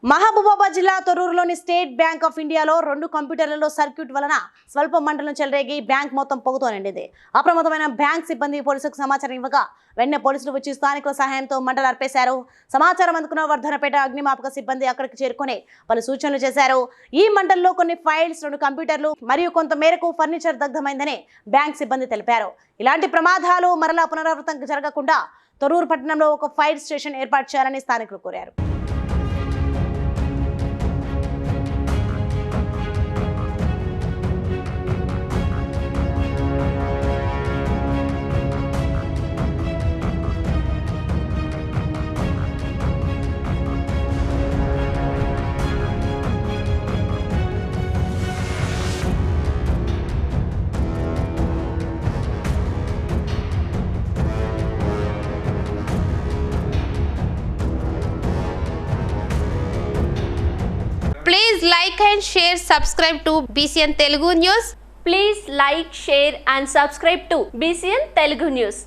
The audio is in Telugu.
మహబూబాబాద్ జిల్లా తొర్రూరులోని స్టేట్ బ్యాంక్ ఆఫ్ ఇండియాలో 2 కంప్యూటర్లలో సర్క్యూట్ వలన స్వల్ప మంటలను చెలరేగి బ్యాంక్ మొత్తం పొగతో నిండింది. అప్రమత్తమైన బ్యాంక్ సిబ్బంది పోలీసులకు సమాచారం ఇవ్వగా వెంటనే పోలీసులు వచ్చి స్థానికుల సహాయంతో మంటలు అర్పేశారు. సమాచారం అందుకున్న వర్ధనపేట అగ్నిమాపక సిబ్బంది అక్కడికి చేరుకొని పలు సూచనలు చేశారు. ఈ మంటల్లో కొన్ని ఫైల్స్, 2 కంప్యూటర్లు మరియు కొంత మేరకు ఫర్నిచర్ దగ్ధమైందని బ్యాంక్ సిబ్బంది తెలిపారు. ఇలాంటి ప్రమాదాలు మరలా పునరావృతం జరగకుండా తొర్రూరు పట్టణంలో ఒక ఫైర్ స్టేషన్ ఏర్పాటు చేయాలని స్థానికులు కోరారు. Please like and share, subscribe to BCN Telugu News. Please like, share and subscribe to BCN Telugu News.